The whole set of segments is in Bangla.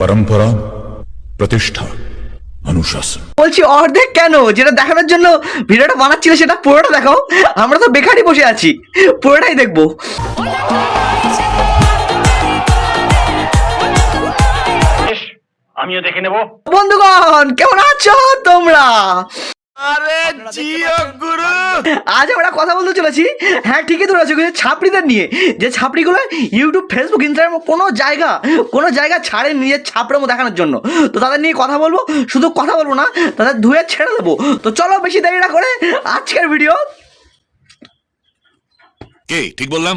परंपरा, प्रतिष्ठा, अनुशासन। বলছি অর্ধেক কেন? যেটা দেখানোর জন্য ভিডিওটা বানাচ্ছিলে সেটা পুরোটা দেখাও। আমরা তো বেকারই বসে আছি, পুরোটাই দেখবো। আমিও দেখে নেব। বন্ধুগণ কেমন আছো তোমরা? আরে জিও গুরু, আজ আমরা কথা বলতে চলেছি, হ্যাঁ ঠিকই ধরেছো, কিন্তু ছাপড়িদের নিয়ে। যে ছাপড়িগুলো ইউটিউব, ফেসবুক, ইনস্টাগ্রাম কোনো জায়গা ছাড়ে নিজের ছাপড়ামো দেখানোর জন্য। তো তাদের নিয়ে কথা বলবো, শুধু কথা বলবো না, তাদের ধুয়ে ছেড়ে দেবো। তো চলো বেশি দেরি না করে আজকের ভিডিও। কে ঠিক বললাম?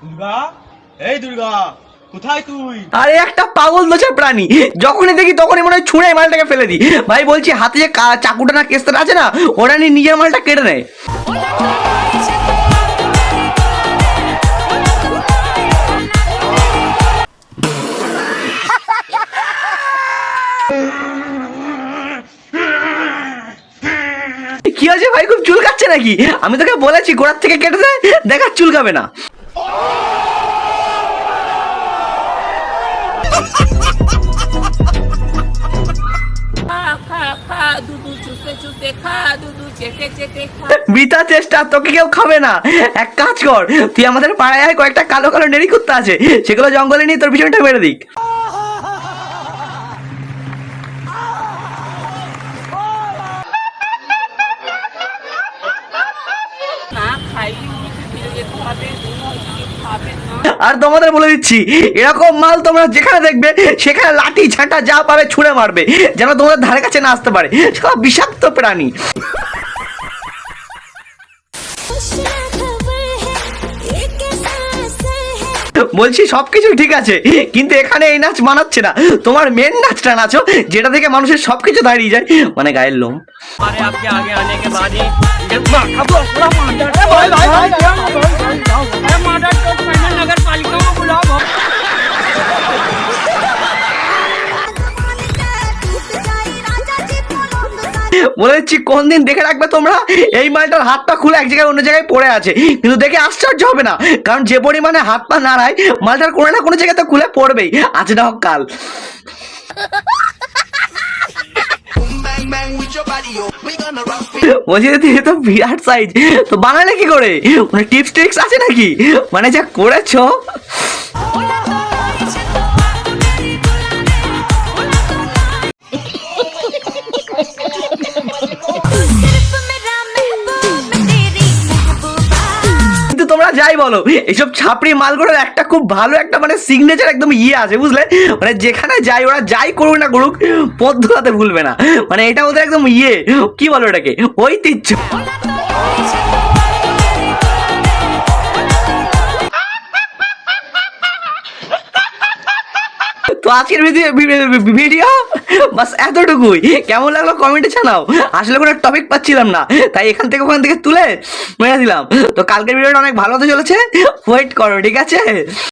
দুর্গা, এই দুর্গা, কোথায় তুই? আরে একটা পাগল দোষের প্রাণী, যখনই দেখি তখনই মনে হয় ছুঁড়ে মালটাকে ফেলে দিই। ভাই বলছি হাতে যে চাকুটা না কেসটা আছে না, ওটা নিয়ে নিজের মালটা কেটে নেয়। কি আছে ভাই, খুব চুলকাচ্ছে নাকি? আমি তোকে বলেছি গোড়ার থেকে কেটে দে, দেখা চুলকাবে না। বৃথা চেষ্টা, তোকে কেউ খাবে না। এক কাজ কর, তুই আমাদের পাড়ায় আয়, কয়েকটা কালো কালো নেড়ি কুত্তা আছে, সেগুলো জঙ্গলে নিয়ে তোর পিছনটা মেরে দিক। আর তোমাদের বলে দিচ্ছি, এরকম মাল তোমরা যেখানে দেখবে সেখানে লাঠি ঝাঁটা যা পাবে ছুঁড়ে মারবে, যেন তোমাদের ধারে কাছে না আসতে পারে। সব বিষাক্ত প্রাণী। বলছি সবকিছু ঠিক আছে, কিন্তু এখানে এই নাচ মানাচ্ছে না। তোমার মেন নাচটা নাচো, যেটা থেকে মানুষের সবকিছু দাঁড়িয়ে যায়, মানে গায়ের লোম। अरे आपके आगे आने के बाद ही नगर पालिका को बुलाओ। বলে দিচ্ছি কোন দিন দেখে রাখবে তোমরা, এই মালটার হাতটা খুলে এক জায়গায় অন্য জায়গায় পড়ে আছে, কিন্তু দেখে আশ্চর্য হবে না, কারণ যে পরিমাণে হাত পা নাড়ায়, মালটার কোনো না কোনো জায়গায় তো খুলে পড়বেই, আজ না হোক কাল। বলছি দিদি তো বিরাট সাইজ, তো বানালে কি করে? মানে টিপস ট্রিক্স আছে নাকি? মানে যা করেছো। কিন্তু তোমরা যাই বলো, এইসব ছাপড়ি মালগুলোর একটা খুব ভালো একটা মানে সিগনেচার একদম আছে, বুঝলে? মানে যেখানে যাই ওরা যাই করুক না করুক, পদ্ধতাতে ভুলবে না। মানে এটা ওদের একদম কি বলো এটাকে, ঐতিহ্য। তো আজকের ভিডিও বাস এতটুকুই। কেমন লাগলো কমেন্টে জানাও। আসলে কোনো টপিক পাচ্ছিলাম না, তাই এখান থেকে ওখান থেকে তুলে মেরে দিলাম। তো কালকের ভিডিওটা অনেক ভালো হতে চলেছে, ওয়েট করো, ঠিক আছে?